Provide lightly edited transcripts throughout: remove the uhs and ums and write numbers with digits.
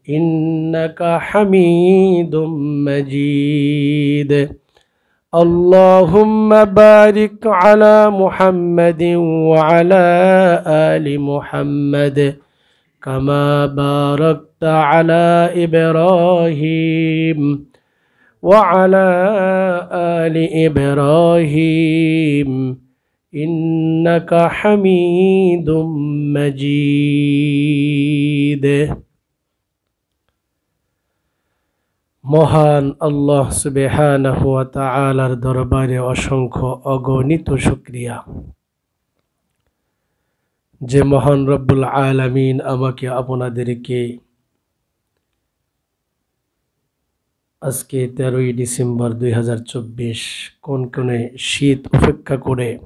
إنك حميد مجيد اللهم بارك على محمد وعلى آل محمد كما باركت على إبراهيم وعلى آل إبراهيم إنك حميد مجيد মহান আল্লাহ সুবহানাহু ওয়া তাআলার দরবারে অসংখ্য অগণিত শুকরিয়া যে মহান রব্বুল আলামিন আমাকে আপনাদেরকে আজকে 13ই ডিসেম্বর 2024 কোনকনে শীত উপেক্ষা করে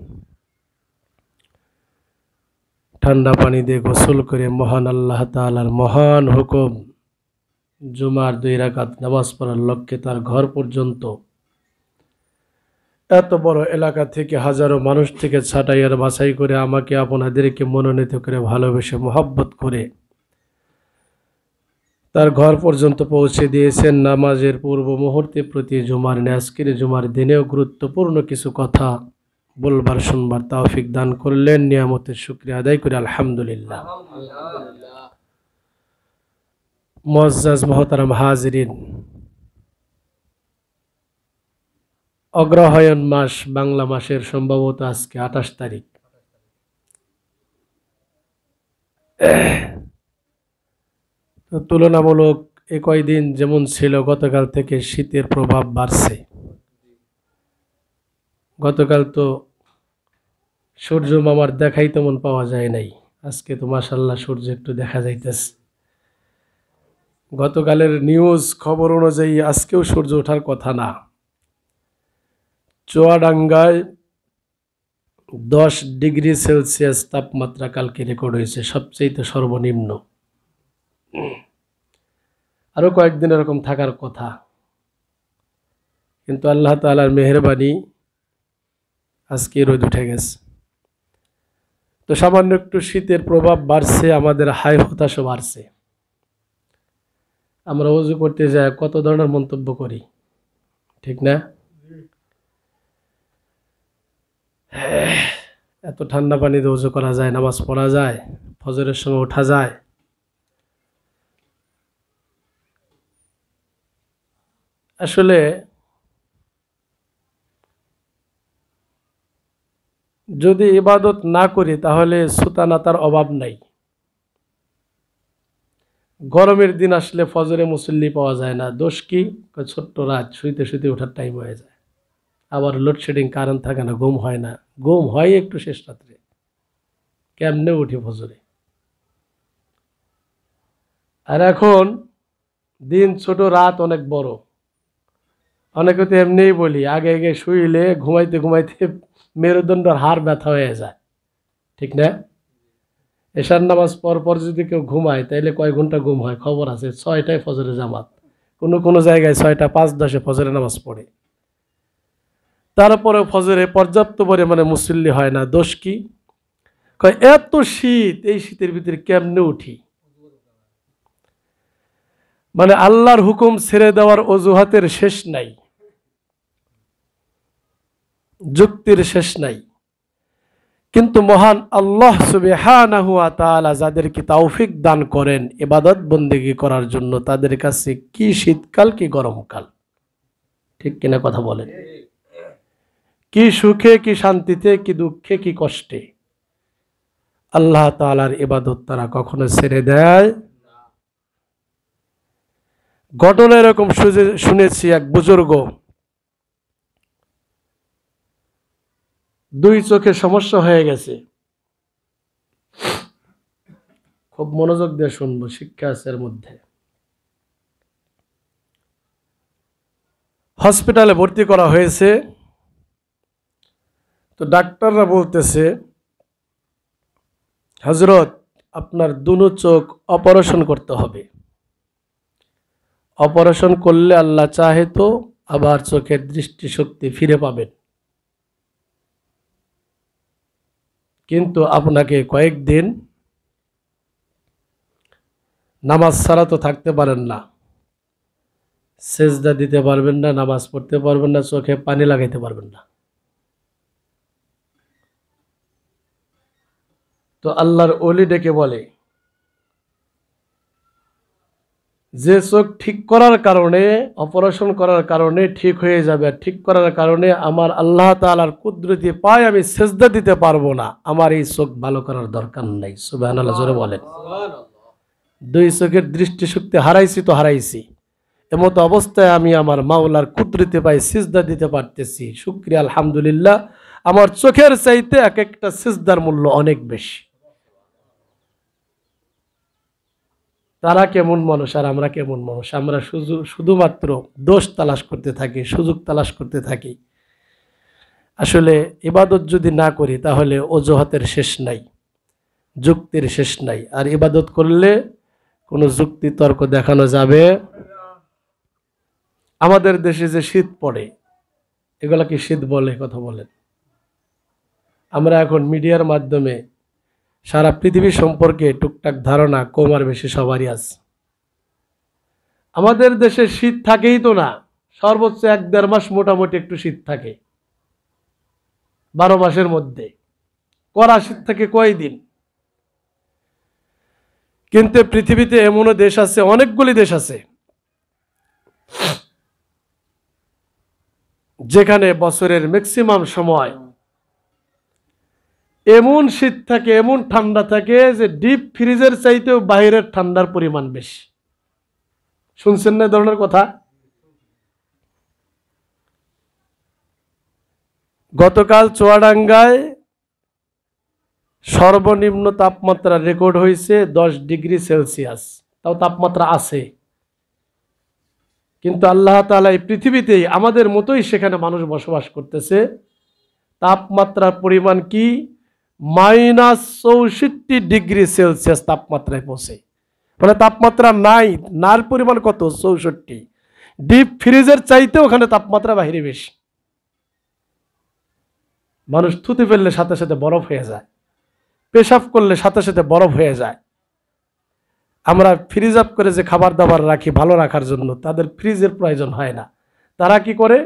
ঠান্ডা পানি দিয়ে গোসল করে মহান আল্লাহ তাআলার মহান হুকুম জুমার 2 রাকাত নামাজ পড়ার লক্ষ্যে তার ঘর পর্যন্ত এত বড় এলাকা থেকে হাজারো মানুষ থেকে ছাঁটাই আর বাছাই করে আমাকে আপনাদেরকে মনোনীত করে ভালোবেসে মোহাব্বত করে তার ঘর পর্যন্ত পৌঁছে দিয়েছেন নামাজের পূর্ব মুহূর্তে প্রতি জুমার আজকের জুমার দিনেও গুরুত্বপূর্ণ কিছু কথা বলবার শুনবার তৌফিক দান করলেন নিয়ামতের শুকরিয়া আদায় করে আলহামদুলিল্লাহ মুআজ্জাজ মুহতারাম হাজিরিন অগ্রহায়ণ মাস বাংলা মাসের সম্ভবত আজকে 28 তারিখ তো তুলনামূলক এই কয়দিন যেমন ছিল গতকাল থেকে শীতের প্রভাব বাড়ছে গতকাল তো সূর্য মামার দেখাই তেমন পাওয়া যায় নাই আজকে তো মাশাআল্লাহ সূর্য একটু দেখা যাইতেছে গতকালের নিউজ খবর অনুযায়ী আজকেও সূর্য ওঠার কথা না চুয়াডাঙ্গায় 10 ডিগ্রি সেলসিয়াস তাপমাত্রা কালকে রেকর্ড হয়েছে সবচেয়ে সর্বনিম্ন আরো কয়েকদিন এরকম থাকার কথা কিন্তু আল্লাহ তাআলার মেহেরবানি আজকে রোদ উঠে গেছে তো সামান্য একটু শীতের প্রভাব বাড়ছে আমাদের হাই হতাশা বাড়ছে আমরা ওযু করতে যাই কত ধরনের মন্তব্য করি ঠিক না এত ঠান্ডা পানিতে ওযু করা যায় নামাজ পড়া যায় ফজরের সময় ওঠা যায় আসলে যদি ইবাদত না করি তাহলে সুতানাতার অভাব নাই গরমের দিন আসলে ফজরে মুসল্লি পাওয়া যায় না দোষ কি ছোট্ট রাত শুইতে শুইতে ওঠার টাইম হয়ে যায় আবার লোডশেডিং কারেন্ট থাকে না ঘুম হয় না ঘুম হয় একটু শেষ রাত্রে কেমনে উঠি ফজরে আর এখন দিন ছোট রাত অনেক বড় অনেকে তো এমনিই বলি আগে আগে শুইলে ঘুমাইতে ঘুমাইতে মেরুদণ্ডের হাড় ব্যথা হয়ে যায় ঠিক না এশার নামাজ পর যদি কেউ ঘুমায় তাইলে কয় ঘন্টা ঘুম হয় খবর আছে 6টায় ফজরে জামাত কোন জায়গায় 6টা 5:10 ফজরে নামাজ পড়ে তারপরে ফজরে পর্যাপ্ত পরিমাণে মুসল্লি হয় না দোষ কি কয় এত শীত এই শীতের ভিতরে কেমনে উঠি মানে আল্লাহর হুকুম ছেড়ে দেওয়ার অজুহাতের শেষ নাই যুক্তির শেষ নাই কিন্তু মহান আল্লাহ সুবহানাহু ওয়া তাআলা যাদেরকে তৌফিক দান করেন ইবাদত বন্দেগী করার জন্য তাদের কাছে কি শীতকাল কি গরমকাল ঠিক কিনা কথা বলেন কি সুখে কি শান্তিতে কি দুঃখে কি কষ্টে আল্লাহ তাআলার ইবাদত তারা কখনো ছেড়ে দেয় ঘটনা এরকম শুনেছি এক বুজুর্গ 2 চোখে সমস্যা হয়ে গেছে খুব মনোযোগ দিয়ে শুনবো শিক্ষা আছে এর মধ্যে হসপিটালে ভর্তি করা হয়েছে তো ডাক্তাররা বলতেছে হযরত আপনার দুনো চোখ অপারেশন করতে হবে অপারেশন করলে আল্লাহ চাহে তো আবার চোখের দৃষ্টিশক্তি ফিরে পাবেন কিন্তু আপনাকে কয়েকদিন নামাজ ছাড়া তো থাকতে পারেন না, সেজদা দিতে পারবেন না, নামাজ পড়তে পারবেন না, চোখে পানি লাগাইতে পারবেন না। তো আল্লাহর ওলি ডেকে বলে যে চোখ ঠিক করার কারণে, অপারেশন করার কারণে ঠিক হয়ে যাবে, আর ঠিক করার কারণে আমার আল্লাহ তাআলার কুদরতি পায় আমি সেজদা দিতে পারবো না, আমার এই চোখ ভালো করার দরকার নাই। সুবহানাল্লাহ, জোরে বলেন। দুই চোখের দৃষ্টিশক্তি হারাইছি তো হারাইছি, এমতো অবস্থায় আমি আমার মাওলার কুদরতি পাই সিজদা দিতে পারতেছি, শুকরিয়া আলহামদুলিল্লাহ। আমার চোখের চাইতে এক একটা সিজদার মূল্য অনেক বেশি। তারা কেমন মানুষ আর আমরা কেমন মানুষ? আমরা শুধুমাত্র দোষ তালাশ করতে থাকি, সুযোগ তালাশ করতে থাকি। আসলে ইবাদত যদি না করি তাহলে অজুহাতের শেষ নাই, যুক্তির শেষ নাই। আর ইবাদত করলে কোনো যুক্তি তর্ক দেখানো যাবে। আমাদের দেশে যে শীত পড়ে, এগুলা কি শীত বলে? কথা বলেন। আমরা এখন মিডিয়ার মাধ্যমে সারা পৃথিবী সম্পর্কে টুকটাক ধারণা কম আর বেশি সবারই আছে। আমাদের দেশে শীত থাকেই তো না, সর্বোচ্চ 1-1.5 মাস মোটামুটি একটু শীত থাকে 12 মাসের মধ্যে। কড়া শীত থাকে কয়দিন। কিন্তু পৃথিবীতে এমনও দেশ আছে, অনেকগুলি দেশ আছে যেখানে বছরের ম্যাক্সিমাম সময় এমন শীত থাকে, এমন ঠান্ডা থাকে যে ডিপ ফ্রিজের চাইতেও বাইরের ঠান্ডার পরিমাণ বেশি। শুনছেন না ধরনের কথা? গতকাল চুয়াডাঙ্গায় সর্বনিম্ন তাপমাত্রা রেকর্ড হয়েছে 10 ডিগ্রি সেলসিয়াস। তাও তাপমাত্রা আছে, কিন্তু আল্লাহ তাআলা এই পৃথিবীতেই আমাদের মতোই সেখানে মানুষ বসবাস করতেছে। তাপমাত্রার পরিমাণ কি? -64 ডিগ্রি সেলসিয়াস তাপমাত্রায় পৌঁছে। মানে তাপমাত্রা নাই, নার পরিমাণ কত? 64। ডিপ ফ্রিজের চাইতে ওখানে তাপমাত্রা বাহিরে বেশি। মানুষ থুতু ফেললে সাথে সাথে বরফ হয়ে যায়, পেশাব করলে সাথে সাথে বরফ হয়ে যায়। আমরা ফ্রিজ আপ করে যে খাবার দাবার রাখি ভালো রাখার জন্য, তাদের ফ্রিজের প্রয়োজন হয় না। তারা কি করে?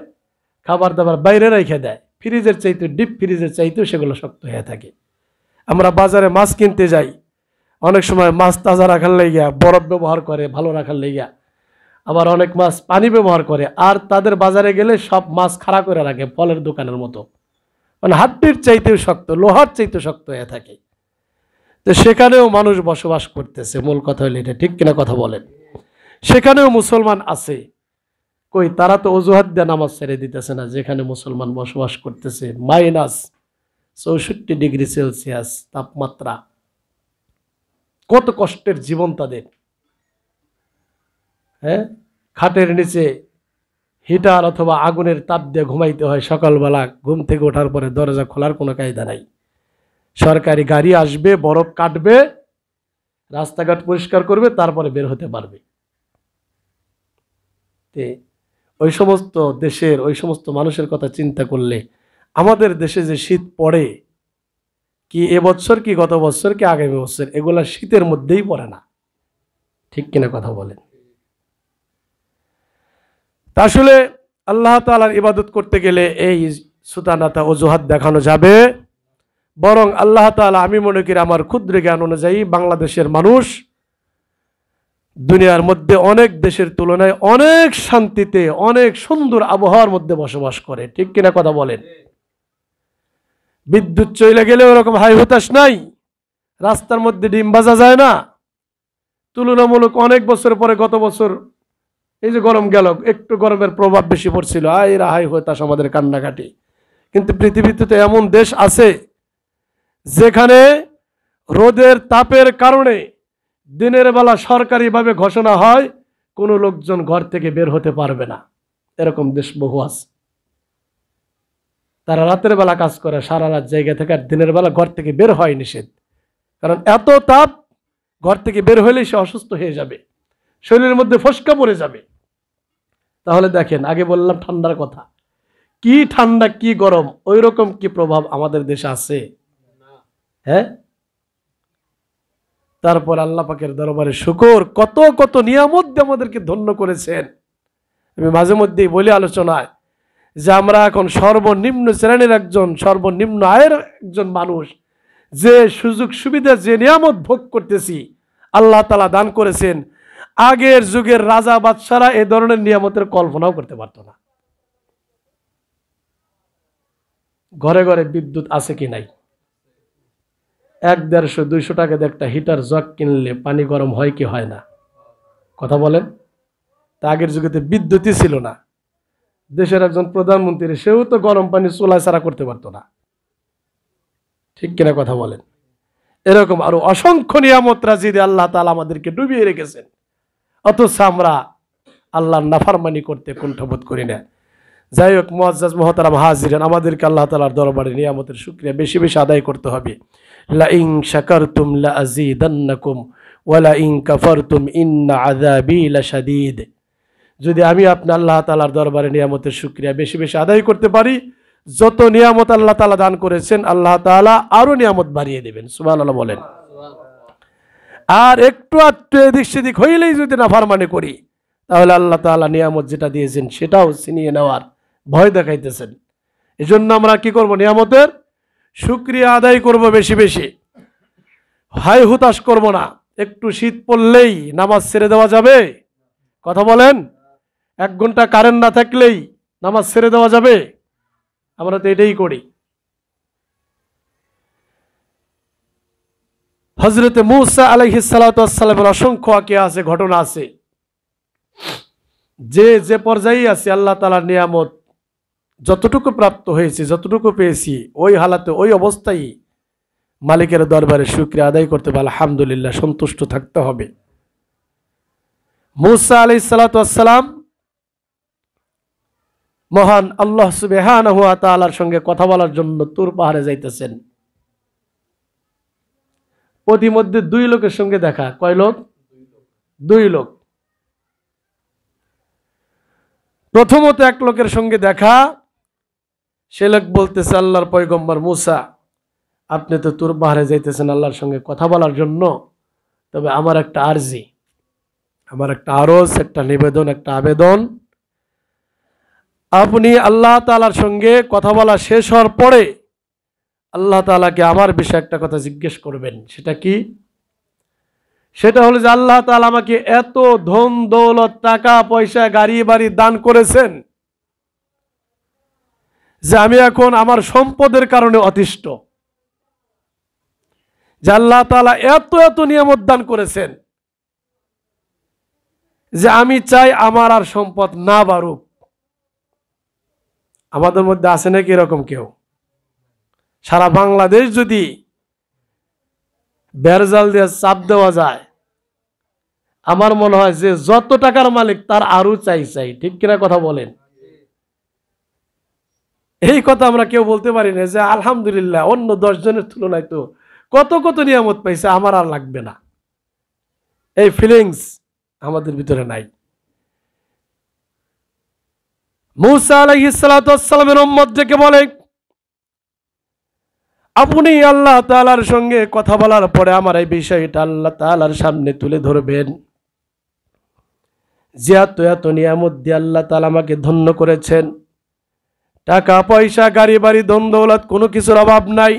খাবার দাবার বাইরে রেখে দেয়, ফ্রিজের চাইতে, ডিপ ফ্রিজের চাইতেও সেগুলো শক্ত হয়ে থাকে। আমরা বাজারে মাছ কিনতে যাই, অনেক সময় মাছ তাজা রাখার লেগিয়া বরফ ব্যবহার করে, ভালো রাখার লেগিয়া। আবার অনেক মাছ পানি ব্যবহার করে। আর তাদের বাজারে গেলে সব মাছ খাড়া করে রাখে, ফলের দোকানের মতো। মানে হাড্ডির চাইতেও শক্ত, লোহার চাইতেও শক্ত হয়ে থাকে। তো সেখানেও মানুষ বসবাস করতেছে। মূল কথা হলো এটা, ঠিক কিনা? কথা বলেন। সেখানেও মুসলমান আছে। কই, তারা তো অজুহাত দিয়ে নামাজ ছেড়ে দিতেছে না। যেখানে মুসলমান বসবাস করতেছে, -64 ডিগ্রি সেলসিয়াস তাপমাত্রা, কত কষ্টের জীবন তাদের। হ্যাঁ, খাটের নিচে হিটার অথবা আগুনের তাপ দিয়ে ঘুমাইতে হয়। সকালবেলা ঘুম থেকে ওঠার পরে দরজা খোলার কোনো কায়দা নাই। সরকারি গাড়ি আসবে, বরফ কাটবে, রাস্তাঘাট পরিষ্কার করবে, তারপরে বের হতে পারবে। ওই সমস্ত দেশের, ওই সমস্ত মানুষের কথা চিন্তা করলে আমাদের দেশে যে শীত পড়ে, কি এবছর কি গত বছর কি আগামী বছর, এগুলা শীতের মধ্যেই পড়ে না। ঠিক কিনা? কথা বলেন। তা আসলে আল্লাহ তাআলার ইবাদত করতে গেলে এই সুতানাতা অজুহাত দেখানো যাবে? বরং আল্লাহ তাআলা, আমি মনে করি আমার ক্ষুদ্র জ্ঞান অনুযায়ী, বাংলাদেশের মানুষ দুনিয়ার মধ্যে অনেক দেশের তুলনায় অনেক শান্তিতে, অনেক সুন্দর আবহাওয়ার মধ্যে বসবাস করে। ঠিক কিনা? কথা বলেন। বিদ্যুৎ চলে গেলে ওরকম হাই হতাশ নাই, রাস্তার মধ্যে ডিম বাজা যায় না। তুলনামূলক অনেক বছর পরে, গত বছর এই যে গরম গেল, একটু গরমের প্রভাব বেশি পড়ছিল, এরা হাই হতাশ, আমাদের কান্নাকাটি। কিন্তু পৃথিবীতে তো এমন দেশ আছে যেখানে রোদের তাপের কারণে দিনের বেলা সরকারিভাবে ঘোষণা হয় কোনো লোকজন ঘর থেকে বের হতে পারবে না। এরকম দেশ বহু আছে। তারা রাতের বেলা কাজ করে সারা রাত জায়গা থেকে, আর দিনের বেলা ঘর থেকে বের হয় নিষেধ। কারণ এত তাপ, ঘর থেকে বের হলেই সে অসুস্থ হয়ে যাবে, শরীরের মধ্যে ফসকা পড়ে যাবে। তাহলে দেখেন, আগে বললাম ঠান্ডার কথা, কি ঠান্ডা কি গরম, ওই রকম কি প্রভাব আমাদের দেশে আছে? হ্যাঁ, তারপর আল্লাহ পাকের দরবারে শুকর, কত কত নিয়ামত দিয়ে আমাদেরকে ধন্য করেছেন। আমি মাঝে মধ্যেই বলি আলোচনায় যে আমরা এখন সর্বনিম্ন শ্রেণীর একজন, সর্বনিম্ন আয়ের একজন মানুষ, যে সুযোগ সুবিধা, যে নিয়ামত ভোগ করতেছি আল্লাহ তাআলা দান করেছেন, আগের যুগের রাজা বাদশারা এ ধরনের নিয়ামতের কল্পনাও করতে পারতো না। ঘরে ঘরে বিদ্যুৎ আছে কি নাই? 100-150-200 টাকা দিয়ে একটা হিটার জগ কিনলে পানি গরম হয় কি হয় না? কথা বলেন। তা আগের যুগেতে বিদ্যুৎই ছিল না। দেশের একজন প্রধানমন্ত্রী, সেও তো গরম পানি চুলায় ছাড়া করতে পারতো না। ঠিক কিনা কথা বলেন? এরকম আরো অসংখ্য নিয়ামত রাজিদে আল্লাহ তাআলা আমাদেরকে ডুবিয়ে রেখেছেন, অথচ আমরা আল্লাহর নাফরমানি করতে কুণ্ঠাবোধ করি না। যাই হোক, মুআজ্জাজ মুহতারাম হাজিরিন, আমাদেরকে আল্লাহ তাআলার দরবারে নিয়ামতের শুকরিয়া বেশি বেশি আদায় করতে হবে। লা ইন শাকারতুম লা আযীদান্নাকুম ওয়া লা ইন কাফারতুম ইন্না আযাবি লাশাদীদ। যদি আমি আপনি আল্লাহ তাআলার দরবারে নিয়ামতের শুকরিয়া বেশি বেশি আদায় করতে পারি, যত নিয়ামত আল্লাহ তাআলা দান করেছেন আল্লাহ তাআলা আরো নিয়ামত বাড়িয়ে দেবেন। সুবহানাল্লাহ বলেন। আর একটু আধটু এদিক সেদিক হইলেই যদি নাফরমানি করি, তাহলে আল্লাহ তাআলা নিয়ামত যেটা দিয়েছেন সেটাও ছিনিয়ে নেওয়ার ভয় দেখাইতেছেন। এজন্য আমরা কি করব? নিয়ামতের শুকরিয়া আদায় করব বেশি বেশি, হাই হুতাশ করব না। একটু শীত পড়লেই নামাজ ছেড়ে দেওয়া যাবে? কথা বলেন। 1 ঘন্টা কারেন্ট না থাকলেই নামাজ ছেড়ে দেওয়া যাবে? আমরা তো এটাই করি। হযরতে মূসা আলাইহিস সালাতু ওয়াস সালামের অসংখ্য ওয়াকিয়া আছে, ঘটনা আছে। যে পর্যায়ে আছে আল্লাহ তাআলার নিয়ামত যতটুকু প্রাপ্ত হয়েছে, যতটুকু পেয়েছি, ওই হালাতে, ওই অবস্থায় মালিকের দরবারে শুকরিয়া আদায় করতে হবে, আলহামদুলিল্লাহ সন্তুষ্ট থাকতে হবে। মূসা আলাইহিস সালাতু ওয়াস সালাম মহান আল্লাহ সুবহানাহু ওয়া তাআলার সঙ্গে কথা বলার জন্য তুর পাহাড়ে যাইতেছেন। প্রতিমধ্যে 2 লোকের সঙ্গে দেখা। কয় লোক? 2 লোক। প্রথমত এক লোকের সঙ্গে দেখা, সে লোক বলতেছে, আল্লাহর পয়গম্বর মূসা, আপনি তো তুর পাহাড়ে যাইতেছেন আল্লাহর সঙ্গে কথা বলার জন্য, তবে আমার একটা আরজি, আমার একটা আরজ, একটা নিবেদন, একটা আবেদন। আপনি আল্লাহ তাআলার সঙ্গে কথা বলা শেষ হওয়ার পরে আল্লাহ তাআলাকে আমার বিষয়ে একটা কথা জিজ্ঞেস করবেন। সেটা কি? সেটা হলো যে আল্লাহ তাআলা আমাকে এত ধন দৌলত, টাকা পয়সা, গাড়ি বাড়ি দান করেছেন যে আমি এখন আমার সম্পদের কারণে অতিষ্ঠ। যে আল্লাহ তাআলা এত এত নিয়ামত দান করেছেন যে আমি চাই আমার আর সম্পদ না বাড়ুক। আমাদের মধ্যে আছে নাকি এরকম কেউ? সারা বাংলাদেশ যদি বেরজাল দিয়ে চাপ দেওয়া যায়, আমার মনে হয় যে যত টাকার মালিক তার আরো চাই। ঠিক কিনা কথা বলেন? এই কথা আমরা কেউ বলতে পারি না যে আলহামদুলিল্লাহ অন্য 10 জনের তুলনায় তো কত কত নিয়ামত পাইছে, আমার আর লাগবে না। এই ফিলিংস আমাদের ভিতরে নাই। মূসা আলাইহিস সালাতু ওয়াস সালামের উম্মত ডেকে বলে, আপনি আল্লাহ তাআলার সঙ্গে কথা বলার পরে আমার এই বিষয়টা আল্লাহ তাআলার সামনে তুলে ধরবেন যে এত এত নিয়ামত দিয়ে আল্লাহ তাআলা আমাকে ধন্য করেছেন। টাকা পয়সা, গাড়ি বাড়ি, ধন দৌলত, কোনো কিছুর অভাব নাই,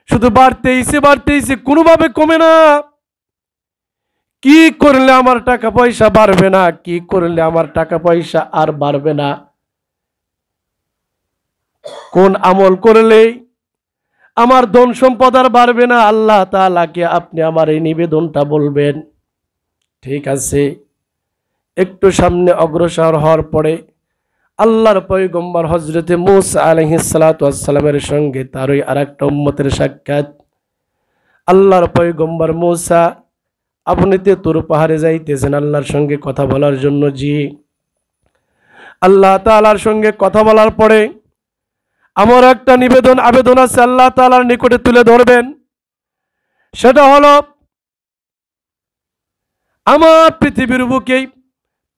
শুধু বাড়তেইছে, কোনোভাবে কমে না। কি করলে আমার টাকা পয়সা বাড়বে না? কি করলে আমার টাকা পয়সা আর বাড়বে না? কোন আমল করলে আমার ধন সম্পদ আর বাড়বে না? আল্লাহ তাআলাকে আপনি আমার এই নিবেদনটা বলবেন। ঠিক আছে। একটু সামনে অগ্রসর হওয়ার পরে আল্লাহর পয়গম্বর হযরতে মূসা আলাইহিস সালাতু ওয়াস সালামের সঙ্গে তারই আরেকটা উম্মতের সাক্ষাৎ। আল্লাহর পয়গম্বর মূসা, আপনি তো তুর পাহাড়ে যাইতেছেন আল্লাহর সঙ্গে কথা বলার জন্য। জি। আল্লাহ তাআলার সঙ্গে কথা বলার পরে আমার একটা নিবেদন, আবেদন আছে, আল্লাহ তাআলার নিকটে তুলে ধরবেন। সেটা হলো, আমার পৃথিবীর বুকে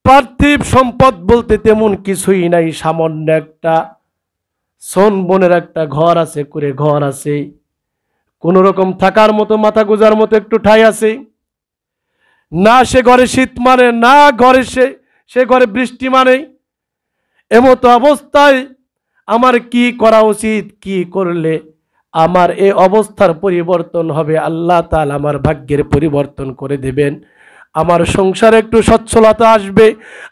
পার্থিব সম্পদ বলতে তেমন কিছুই নাই। সামান্য একটা সোন বনের একটা ঘর আছে, কুড়ে ঘর আছে। কোন রকম থাকার মতো, মাথা গোজার মতো একটু ঠাঁই আছে না? সে ঘরে শীত মানে না, ঘরে সে ঘরে বৃষ্টি মানে। এমতো অবস্থায় আমার কি করা উচিত? কি করলে আমার এই অবস্থার পরিবর্তন হবে? আল্লাহ তাআলা আমার ভাগ্যের পরিবর্তন করে দেবেন, আমার সংসারে একটু সচ্ছলতা আসবে,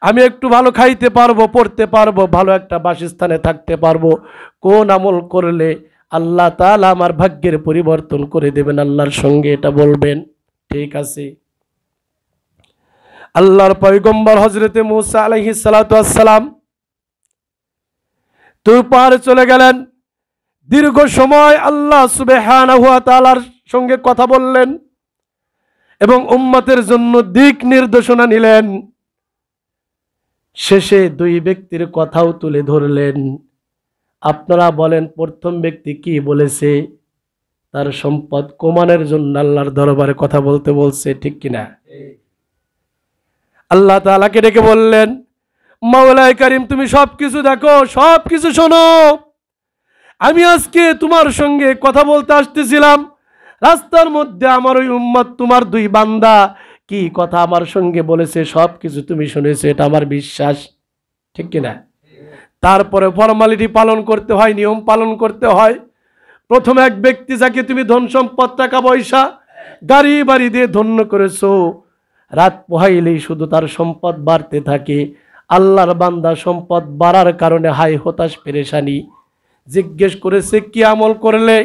আমি একটু ভালো খাইতে পারবো, পড়তে পারবো, ভালো একটা বাসস্থানে থাকতে পারবো। কোন আমল করলে আল্লাহ তাআলা আমার ভাগ্যের পরিবর্তন করে দেবেন? আল্লাহর সঙ্গে এটা বলবেন। ঠিক আছে। আল্লাহর পয়গম্বর হযরতে মূসা আলাইহিস সালাতু ওয়াস সালাম তুর পাহাড়ে চলে গেলেন। দীর্ঘ সময় আল্লাহ সুবহানাহু ওয়া তাআলার সঙ্গে কথা বললেন এবং উম্মতের জন্য দিক নির্দেশনা নিলেন। শেষে দুই ব্যক্তির কথাও তুলে ধরলেন। আপনারা বলেন প্রথম ব্যক্তি কি বলেছে? তার সম্পদ কমানোর জন্য আল্লাহর দরবারে কথা বলতে বলছে, ঠিক কিনা? আল্লাহ তাআলাকে ডেকে বললেন, মাওলাই কারীম তুমি সবকিছু দেখো, সবকিছু শোনো। আমি আজকে তোমার সঙ্গে কথা বলতে আসতেছিলাম, রাস্তার মধ্যে আমার ওই উম্মত তোমার দুই বান্দা কি কথা আমার সঙ্গে বলেছে, সবকিছু তুমি শুনেছো, এটা আমার বিশ্বাস, ঠিক কিনা? তারপরে ফর্মালিটি পালন করতে হয়, নিয়ম পালন করতে হয়। প্রথম এক ব্যক্তি যাকে তুমি ধন সম্পদ, টাকা পয়সা, গাড়ি বাড়ি দিয়ে ধন্য করেছো, রাত পোহাইলেই শুধু তার সম্পদ বাড়তে থাকে। আল্লাহর বান্দা সম্পদ বাড়ার কারণে হাই হতাশ পেরেশানি। জিজ্ঞেস করেছে কি আমল করলে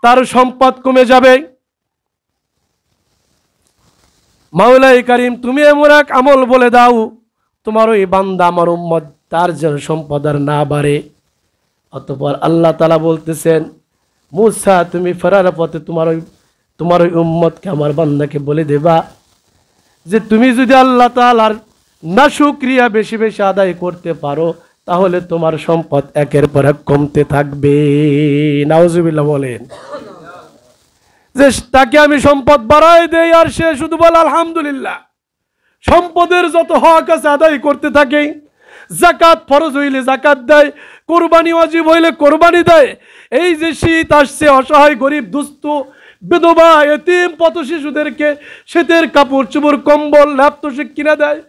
তার সম্পদ কমে যাবে? মাওলাই কারীম তুমি এমন এক আমল বলে দাও তোমার ওই বান্দা আমার উম্মত তার যেন সম্পদ আর না বাড়ে। অতঃপর আল্লাহ তাআলা বলতেছেন, মূসা তুমি ফেরার পথে তোমার ওই উম্মতকে, আমার বান্দাকে বলে দেবা যে তুমি যদি আল্লাহ তাআলার নাশুকরিয়া বেশি বেশি আদায় করতে পারো তাহলে তোমার সম্পদ একের পর এক কমতে থাকবে। নাউজুবিল্লাহ বলেন। যে তাকে আমি সম্পদ বাড়াই দেই আর সে শুধু বলে আলহামদুলিল্লাহ, সম্পদের যত হক আছে আদায় করতে থাকে, যাকাত ফরজ হইলে যাকাত দেয়, কোরবানি ওয়াজিব হইলে কোরবানি দেয়। এই যে শীত আসছে, অসহায় গরিব দুস্থ বিধবা এতিম পথ শিশুদেরকে শীতের কাপড় চোপড় কম্বল ল্যাপটপ কিনে দেয়।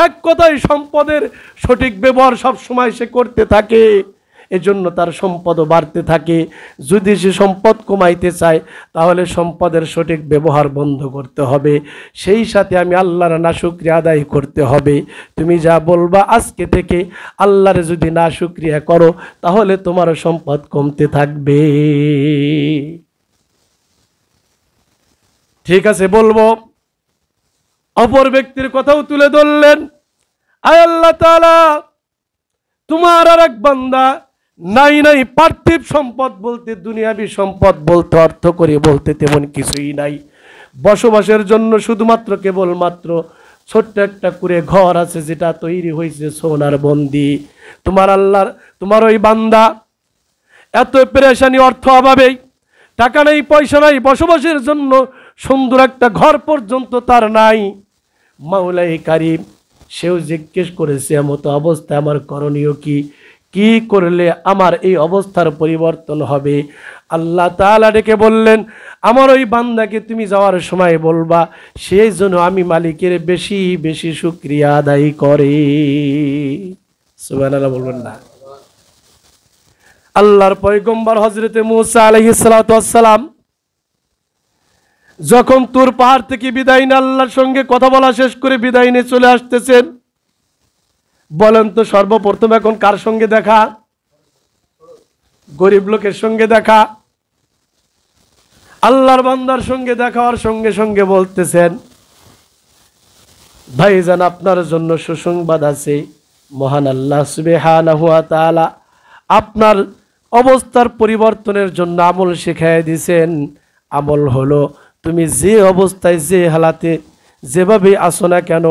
এক কথায় সম্পদের সঠিক ব্যবহার সব সময় সে করতে থাকে, এজন্য তার সম্পদও বাড়তে থাকে। যদি সে সম্পদ কমাইতে চায় তাহলে সম্পদের সঠিক ব্যবহার বন্ধ করতে হবে, সেই সাথে আমি আল্লাহর নাশুকরিয়া আদায় করতে হবে। তুমি যা বলবা আজকে থেকে আল্লাহর যদি নাশুকরিয়া করো তাহলে তোমার সম্পদ কমতে থাকবে। ঠিক আছে বলবো। অপর ব্যক্তির কথাও তুলে ধরলেন, আয় আল্লাহ তাআলা তোমার আর এক বান্দা নাই পার্থিব সম্পদ বলতে, দুনিয়াবি সম্পদ বলতে, অর্থ করে বলতে তেমন কিছুই নাই। বসবাসের জন্য শুধুমাত্র কেবলমাত্র ছোট্ট একটা করে ঘর আছে যেটা তৈরি হয়েছে সোনার বন্দি। তোমার ওই বান্দা এত পেরেশানি, অর্থ অভাবে, টাকা নেই, পয়সা নাই, বসবাসের জন্য সুন্দর একটা ঘর পর্যন্ত তার নাই। মাওলাই কারীম সেও জিজ্ঞেস করেছে এমতো অবস্থায় আমার করণীয় কি করলে আমার এই অবস্থার পরিবর্তন হবে? আল্লাহ তাআলা ডেকে বললেন, আমার ওই বান্দাকে তুমি যাওয়ার সময় বলবা সেই জন্য আমি মালিকের বেশি বেশি শুকরিয়া আদায় করে। সুবহানাল্লাহ বলবেন না? আল্লাহর পয়গম্বর হযরতে মূসা আলাইহিস সালাতু ওয়াস সালাম যখন তুর পাহাড় থেকে বিদায় নিয়ে আল্লাহর সঙ্গে কথা বলা শেষ করে বিদায় নিয়ে চলে আসতেছেন, বলেন তো সর্বপ্রথম এখন কার সঙ্গে দেখা? গরিব লোকের সঙ্গে দেখা। আল্লাহর বান্দার সঙ্গে দেখা হওয়ার সঙ্গে সঙ্গে বলতেছেন, ভাইজান আপনার জন্য সুসংবাদ আছে, মহান আল্লাহ সুবহানাহু ওয়া তাআলা আপনার অবস্থার পরিবর্তনের জন্য আমল শিখাই দিয়েছেন। আমল হলো তুমি যে অবস্থায় যে হালাতে যেভাবে আসো না কেন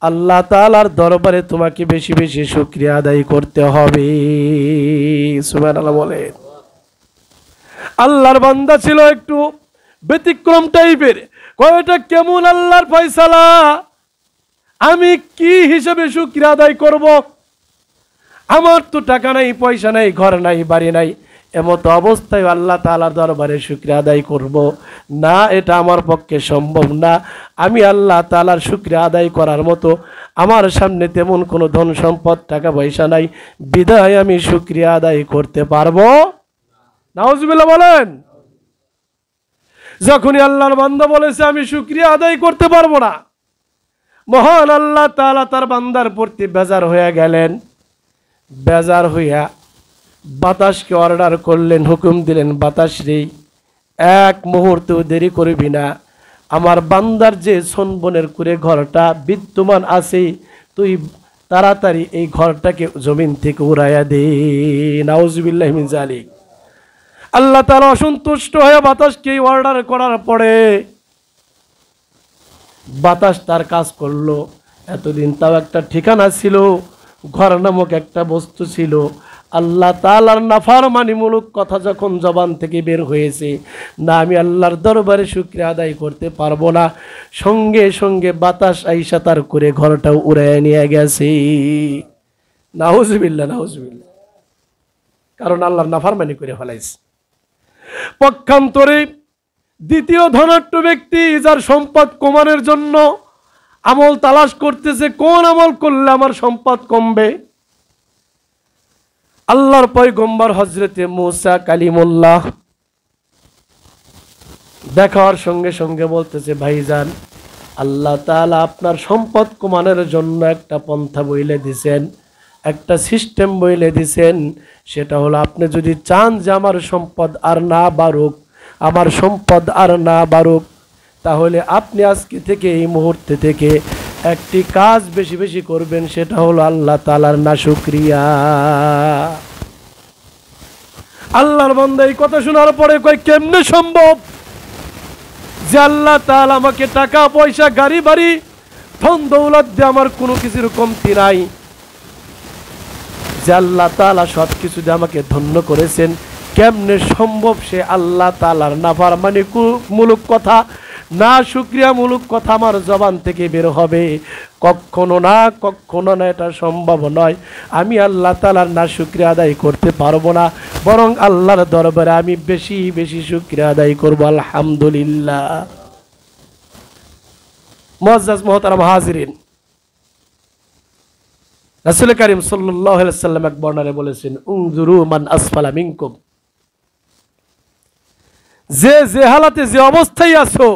আল্লাহ তাআলার দরবারে তোমাকে বেশি বেশি শুকরিয়া আদায় করতে হবে। সুবহানাল্লাহ বলেন। আল্লাহর বান্দা ছিল একটু ব্যতিক্রম টাইপের, কয়টা কেমন আল্লাহর ফয়সালা, আমি কি হিসেবে শুকরিয়া আদায় করব? আমার তো টাকা নাই, পয়সা নাই, ঘর নাই, বাড়ি নাই, এমতো অবস্থায় আল্লাহ তাআলার দরবারে শুকরিয়া আদায় করব না, এটা আমার পক্ষে সম্ভব না। আমি আল্লাহ তাআলার শুকরিয়া আদায় করার মতো আমার সামনে তেমন কোনো ধন সম্পদ টাকা পয়সা নাই, বিধায় আমি শুকরিয়া আদায় করতে পারবো। নাউজুবিল্লাহ বলেন। যখনই আল্লাহর বান্দা বলেছে আমি শুকরিয়া আদায় করতে পারবো না, মহান আল্লাহ তাআলা তার বান্দার প্রতি বেজার হয়ে গেলেন। বেজার হইয়া বাতাসকে অর্ডার করলেন, হুকুম দিলেন, বাতাস রে এক মুহূর্ত দেরি করবি না, আমার বান্দার যে সনবনের করে ঘরটা বিদ্যমান আছে তুই তাড়াতাড়ি এই ঘরটাকে জমিন থেকে উড়াইয়া দে। নাউজুবিল্লাহ মিন যালিক। আল্লাহ তাআলা অসন্তুষ্ট হয়ে বাতাসকে অর্ডার করার পরে বাতাস তার কাজ করলো। এতদিন তাও একটা ঠিকানা ছিল, ঘর নামক একটা বস্তু ছিল। আল্লাহ তাআলার নাফরমানিমূলক কথা যখন জবান থেকে বের হয়েছে, না আমি আল্লাহর দরবারে শুকরিয়া আদায় করতে পারবো না, সঙ্গে সঙ্গে বাতাস আইসা তার করে ঘরটাও উড়াইয়া নিয়ে গেছে। নাউজুবিল্লাহ, নাউজুবিল্লাহ। কারণ আল্লাহর নাফরমানি করে ফেলাইছে। পক্ষান্তরে দ্বিতীয় ধনাঢ্য ব্যক্তি যার সম্পদ কমানোর জন্য আমল তালাশ করতেছে, কোন আমল করলে আমার সম্পদ কমবে। আল্লাহর পয়গম্বর হযরতে মুসা কালিমুল্লাহ দেখার সঙ্গে সঙ্গে বলতেছে, ভাইজান আল্লাহ তাআলা আপনার সম্পদ কমানোর জন্য একটা পন্থা বইলে দিছেন, একটা সিস্টেম বইলে দিছেন। সেটা হলো আপনি যদি চান যে আমার সম্পদ আর না বাড়ুক, আমার সম্পদ আর না বাড়ুক, তাহলে আপনি আজকে থেকে এই মুহূর্তে থেকে একটি কাজ বেশি বেশি করবেন, সেটা হলো আল্লাহ তাআলার নাশুকরিয়া। আল্লাহর বান্দা এই কথা শোনার পরে কয় কেমনে সম্ভব যে আল্লাহ তাআলা আমাকে টাকা পয়সা গাড়ি বাড়ি ধন দৌলত দিয়ে আমার কোনো কিছুর কমতি নাই, যে আল্লাহ তাআলা সব কিছু দিয়ে আমাকে ধন্য করেছেন, কেমনে সম্ভব সে আল্লাহ তাআলার নাফরমানি মূলক কথা, না শুকরিয়া মূলক কথা আমার জবান থেকে বের হবে? কখনো না, কখনো না, এটা সম্ভব নয়। আমি আল্লাহ তাআলার না শুকরিয়া আদায় করতে পারবো না, বরং আল্লাহর দরবারে আমি বেশি বেশি শুকরিয়া আদায় করব। আলহামদুলিল্লাহ। মুআজ্জাজ মুহতারাম হাজিরিন, রাসূল কারীম সাল্লাল্লাহু আলাইহি ওয়াসাল্লাম এক বর্ণনায় বলেছেন, উনজুরু মান আসফালা মিনকুম, যে যে হালাতে যে অবস্থায় আছো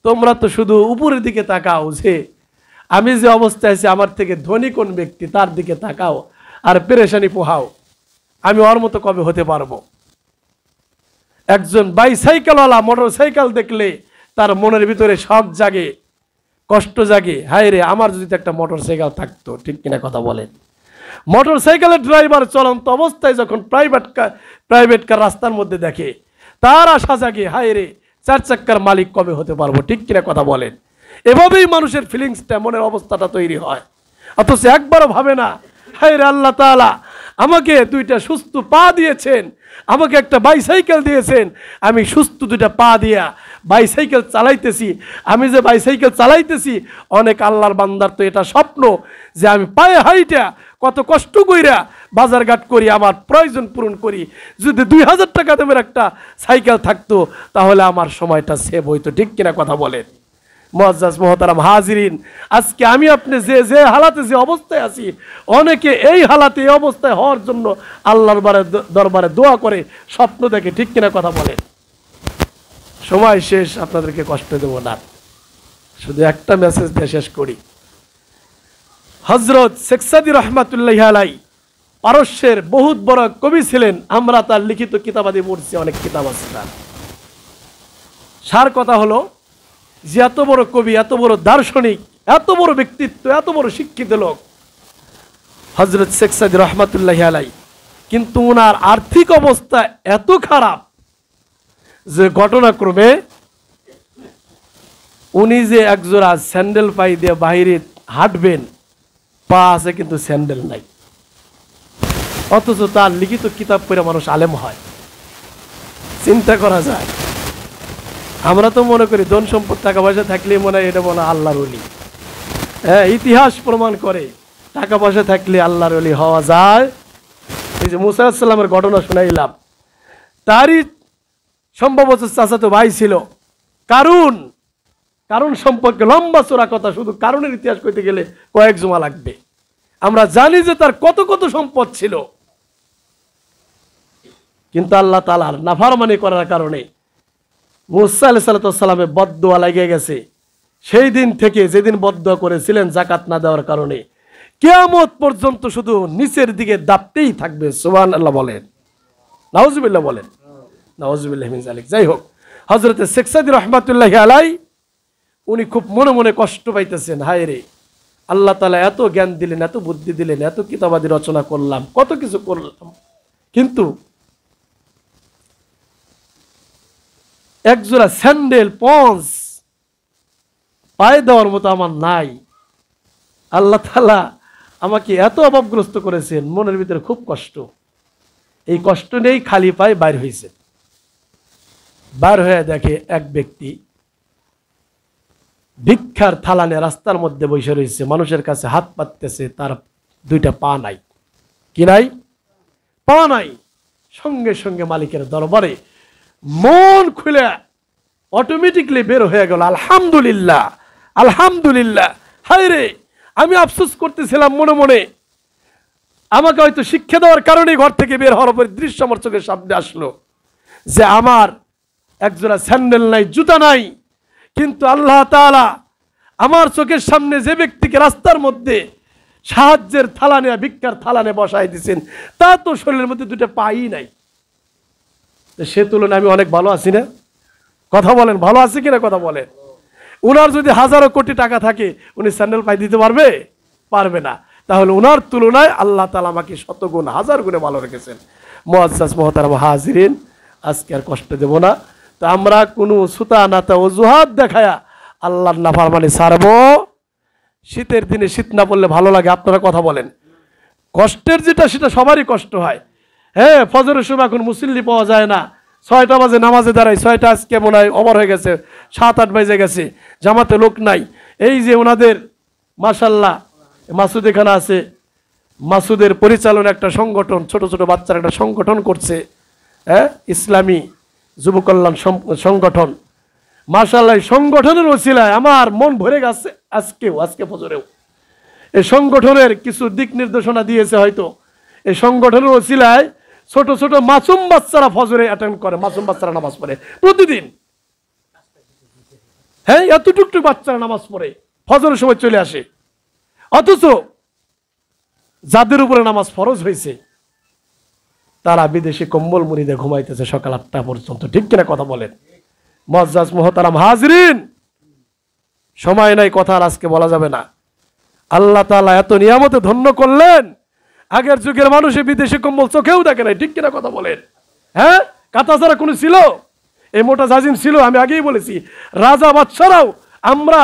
তোমরা তো শুধু উপরের দিকে তাকাও, যে আমি যে অবস্থায় আছি আমার থেকে ধনী কোন ব্যক্তি তার দিকে তাকাও আর পেরেশানি পোহাও, আমি ওর মতো কবে হতে পারবো। একজন বাইসাইকেলওয়ালা মোটর সাইকেল দেখলে তার মনের ভিতরে শখ জাগে, কষ্ট জাগে, হায় রে আমার যদি একটা মোটর সাইকেল থাকতো। ঠিক কিনা কথা বলেন? মোটর সাইকেলের ড্রাইভার চলন্ত অবস্থায় যখন প্রাইভেট কার রাস্তার মধ্যে দেখে, তার আশা জাগে, হায় রে চার চাক্কার মালিক কবে হতে পারবো। ঠিক কিনা কথা বলেন? এভাবেই মানুষের ফিলিংসটা, মনের অবস্থাটা তৈরি হয়। অথচ একবারও ভাবে না, হায় রে আল্লাহ তাআলা আমাকে দুইটা সুস্থ পা দিয়েছেন, আমাকে একটা বাইসাইকেল দিয়েছেন, আমি সুস্থ দুইটা পা দিয়া বাইসাইকেল চালাইতেছি। আমি যে বাইসাইকেল চালাইতেছি, অনেক আল্লাহর বান্দার তো এটা স্বপ্ন যে আমি পায়ে হাইটা কত কষ্ট কইরা বাজারঘাট করি, আমার প্রয়োজন পূরণ করি। যদি 2000 টাকা দামের একটা সাইকেল থাকতো তাহলে আমার সময়টা সেভ হইতো। ঠিক কিনা কথা বলেন? মুআজ্জাজ মুহতারাম হাজিরিন, আজকে আমি আপনি যে যে হালাতে যে অবস্থায় আছি, অনেকে এই হালাতে এই অবস্থায় হওয়ার জন্য আল্লাহর দরবারে দোয়া করে, স্বপ্ন দেখে। ঠিক কিনা কথা বলেন? সময় শেষ, আপনাদেরকে কষ্ট দেব না, শুধু একটা মেসেজ দিয়ে শেষ করি। হযরত শেখ সাদী রহমাতুল্লাহি আলাইহি পারস্যের বহুত বড় কবি ছিলেন। আমরা তার লিখিত কিতাবাদি পড়ছি, অনেক কিতাব আছে তার। সার কথা হলো যে এত বড় কবি, এত বড় দার্শনিক, এত বড় ব্যক্তিত্ব, এত বড় শিক্ষিত লোক হযরত শেখ সাদী রহমাতুল্লাহি আলাইহি, কিন্তু ওনার আর্থিক অবস্থা এত খারাপ যে ঘটনাক্রমে উনি যে একজোড়া স্যান্ডেল পাই দিয়ে বাইরে হাঁটবেন, পা আছে কিন্তু স্যান্ডেল নাই। অথচ তার লিখিত কিতাব পড়ে মানুষ আলেম হয়। চিন্তা করা যায়। আমরা তো মনে করি ধন সম্পদ টাকা পয়সা থাকলেই মনে হয় এটা মনে হয় আল্লাহর ওলি। হ্যাঁ, ইতিহাস প্রমাণ করে টাকা পয়সা থাকলে আল্লাহর ওলি হওয়া যায়। এই যে মুসা আলাইহিস সালামের ঘটনা শুনাইলাম, তারই সম্ভবত চাচাতো ভাই ছিল কারণ সম্পর্কে লম্বা চোরা কথা, শুধু কারণের ইতিহাস কইতে গেলে কয়েক জমা লাগবে। আমরা জানি যে তার কত কত সম্পদ ছিল, কিন্তু আল্লাহ তাআলার নাফরমানি করার কারণে মুসা আলাইহিস সালামের বদদুয়া লেগে গেছে। সেই দিন থেকে, যেদিন বদদুয়া করেছিলেন জাকাত না দেওয়ার কারণে, কিয়ামত পর্যন্ত শুধু নিচের দিকে দাপতেই থাকবে। সুবহানাল্লাহ বলেন, নাউজুবিল্লাহ বলেন, নাউজুবিল্লাহ মিন যালিক। যাই হোক, হযরত শেখ সাদী রাহমাতুল্লাহি আলাইহি উনি খুব মনে মনে কষ্ট পাইতেছেন, হায় রে, আল্লাহ তাআলা এত জ্ঞান দিলেন, এত বুদ্ধি দিলেন, এত কিতাবাদি রচনা করলাম, কত কিছু করলাম, কিন্তু একজোড়া স্যান্ডেল পঞ্চ পায়ে দেওয়ার মতো আমার নাই। আল্লাহ তাআলা আমাকে এত অভাবগ্রস্ত করেছেন, মনের ভিতরে খুব কষ্ট। এই কষ্ট নেই খালি পায়ে বাইর হয়েছে। বার হয়ে দেখে এক ব্যক্তি ভিক্ষার থালা নিয়ে রাস্তার মধ্যে বসে রয়েছে, মানুষের কাছে হাত পাততেছে, তার দুইটা পা নাই। কি নাই? পা নাই। সঙ্গে সঙ্গে মালিকের দরবারে মন খুলে অটোমেটিকলি বের হয়ে গেল, আলহামদুলিল্লাহ, আলহামদুলিল্লাহ। হায় রে, আমি আফসোস করতেছিলাম মনে মনে, আমাকে হয়তো শিক্ষা দেওয়ার কারণে ঘর থেকে বের হওয়ার পর দৃশ্য আমার চোখের সামনে আসলো যে আমার একজোড়া স্যান্ডেল নাই, জুতা নাই, কিন্তু আল্লাহ তাআলা আমার চোখের সামনে যে ব্যক্তিকে রাস্তার মধ্যে সাহায্যের থালা নিয়ে, ভিক্ষার থালা নিয়ে বসাই দিয়েছেন, তা তো শরীরের মধ্যে দুটো পাই নাই। সে তুলনায় আমি অনেক ভালো আছি না? কথা বলেন, ভালো আছে কিনা? কথা বলেন। উনার যদি হাজারো কোটি টাকা থাকে, উনি স্যান্ডেল পাই দিতে পারবে? পারবে না। তাহলে উনার তুলনায় আল্লাহ তাআলা আমাকে শতগুণ, হাজার গুণে ভালো রেখেছেন। মুআজ্জাজ মুহতারাম হাজিরিন, আজকে আর কষ্ট দেব না। তো আমরা কোনো সুতা নাতা অজুহাত দেখায়া আল্লাহর নাফরমানি ছাড়বো? শীতের দিনে শীত না পড়লে ভালো লাগে? আপনারা কথা বলেন। কষ্টের যেটা, সেটা সবারই কষ্ট হয়। হ্যাঁ, ফজরের সময় এখন মুসল্লি পাওয়া যায় না, 6টা বাজে নামাজে দাঁড়ায়, 6টা আজকে মনে হয় ওভার হয়ে গেছে, 7-8 বেজে গেছে, জামাতে লোক নাই। এই যে ওনাদের মাশাআল্লাহ মাসুদ এখানে আছে, মাসুদের পরিচালনা একটা সংগঠন, ছোট ছোট বাচ্চার একটা সংগঠন করছে, হ্যাঁ, ইসলামী যুব কল্যাণ সংগঠন। মাশাআল্লাহ, সংগঠনের ওসিলায় আমার মন ভরে গেছে। আজকে ফজরেও এই সংগঠনের কিছু দিক নির্দেশনা দিয়েছে হয়তো। এই সংগঠনের ওসিলায় ছোট ছোট মাসুম বাচ্চারা ফজরে অ্যাটেন্ড করে, মাসুম বাচ্চারা নামাজ পড়ে প্রতিদিন। হ্যাঁ, এত টুকটুক বাচ্চারা নামাজ পড়ে, ফজরের সময় চলে আসে। অথচ যাদের উপরে নামাজ ফরজ হয়েছে, তারা বিদেশি কম্বল মুড়িতে ঘুমাইতেছে সকাল 8টা পর্যন্ত। ঠিক কিনা? কথা বলেন। মুআজ্জাজ মুহতারাম হাজিরিন, সময় নাই, কথা আর আজকে বলা যাবে না। আল্লাহ তাআলা এত নিয়ামতে ধন্য করলেন, আগের যুগের মানুষে বিদেশি কম্বল চোখেও দেখে নাই। ঠিক কিনা? কথা বলেন। হ্যাঁ, কাঁথা ছাড়া কোনো ছিল? এই মোটা জাজিম ছিল। আমি আগেই বলেছি, রাজা বাদশারাও, আমরা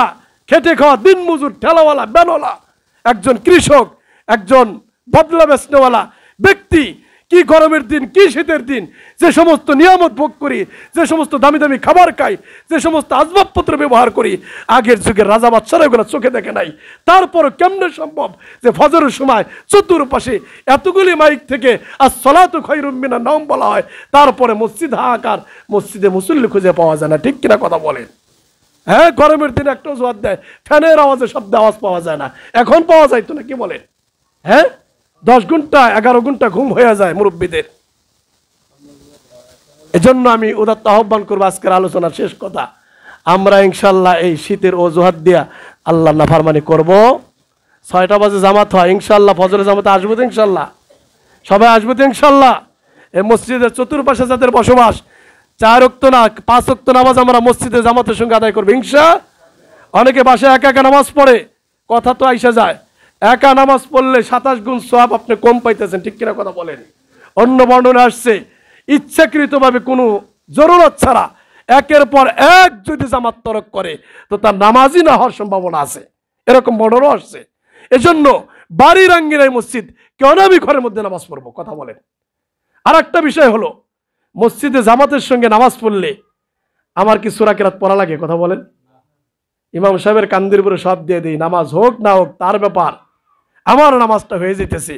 খেটে খাওয়া দিন মজুর, ঠেলাওয়ালা, ব্যানওয়ালা, একজন কৃষক, একজন বদলা বেচনেওয়ালা ব্যক্তি, কি গরমের দিন, কি শীতের দিন, যে সমস্ত নিয়ামত ভোগ করি, যে সমস্ত দামি দামি খাবার খাই, যে সমস্ত আসবাবপত্র ব্যবহার করি, আগের যুগের রাজা বাদশারা এগুলো চোখে দেখে নাই। তারপর কেমনে সম্ভব যে ফজরের সময় চতুর্পাশে এতগুলি মাইক থেকে আস-সালাতু খায়রুম মিনান নাওম বলা হয়, তারপরে মসজিদ হাহাকার, মসজিদে মুসল্লি খুঁজে পাওয়া যায় না? ঠিক কিনা? কথা বলেন। হ্যাঁ, গরমের দিনে একটা অজুহাত দেয়, ফ্যানের আওয়াজে শব্দ আওয়াজ পাওয়া যায় না। এখন পাওয়া যায় তো না? কি বলেন? হ্যাঁ, 10 ঘন্টা 11 ঘন্টা ঘুম হয়ে যায় মুরব্বীদের। এজন্য আমি উদাত্ত আহ্বান করবো, আজকের আলোচনার শেষ কথা, আমরা ইনশাল্লাহ এই শীতের অজুহাত দিয়া আল্লাহ নাফরমানি করব। 6টা বাজে জামাত হয়, ইনশাল্লাহ ফজরের জামাতে আসবো তো, ইনশাল্লাহ সবাই আসবো তো, ইনশাল্লাহ। এই মসজিদের চতুর্পাশে যাদের বসবাস, 4 ওয়াক্ত না 5 ওয়াক্ত নামাজ আমরা মসজিদে জামাতের সঙ্গে আদায় করবো, ইনশাআল্লাহ। অনেকে বাসায় একা একা নামাজ পড়ে, কথা তো আইসা যায়, একা নামাজ পড়লে 27 গুণ সওয়াব আপনি কম পাইতেছেন। ঠিক কিনা? কথা বলেন। অন্য বর্ণনা আসছে, ইচ্ছাকৃতভাবে কোনো জরুরত ছাড়া একের পর এক যদি জামাত তরক করে, তো তার নামাজই না হওয়ার সম্ভাবনা আছে, এরকম বর্ণনা আসছে। এজন্য বাড়ির আঙ্গিনায় মসজিদ, কেন আমি ঘরের মধ্যে নামাজ পড়বো? কথা বলেন। আর একটা বিষয় হলো, মসজিদে জামাতের সঙ্গে নামাজ পড়লে আমার কি সূরা কিরাত পড়া লাগে? কথা বলেন। ইমাম সাহেবের কান্দির উপরে সব দিয়ে দিই, নামাজ হোক না হোক তার ব্যাপার, আমার নামাজটা হয়ে যেতেছে।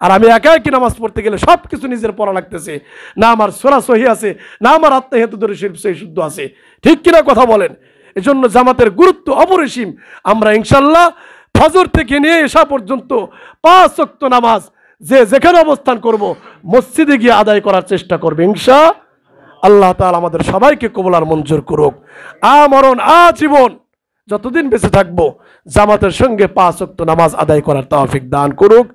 আর আমি একা একই নামাজ পড়তে গেলে সব কিছু নিজের পড়া লাগতেছে, না আমার সূরা সহি আছে, না আমার আত্মাহিয়াতুদ শরীফ সহি শুদ্ধ আছে। ঠিক কিনা কথা বলেন? এজন্য জামাতের গুরুত্ব অপরিসীম। আমরা ইনশাল্লাহ ফজর থেকে নিয়ে এশা পর্যন্ত 5 ওয়াক্ত নামাজ যে যেখানে অবস্থান করব মসজিদে গিয়ে আদায় করার চেষ্টা করবে ইনশাআল্লাহ। আল্লাহ তাআলা আমাদের সবাইকে কবুল আর মঞ্জুর করুক। আমরণ আজীবন যতদিন বেঁচে থাকবো জামাতের সঙ্গে 5 ওয়াক্ত নামাজ আদায় করার তৌফিক দান করুক।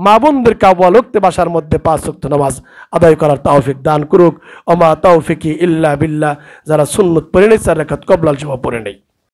মা বোনদেরকে আওয়ালক্তে বাসার মধ্যে 5 ওয়াক্ত নামাজ আদায় করার তৌফিক দান করুক। ওমা তৌফিকি ইল্লা বিল্লাহ। যারা সুন্নত পড়ে নেই 4 রাকাত কবলাল জুমা পড়ে নেই।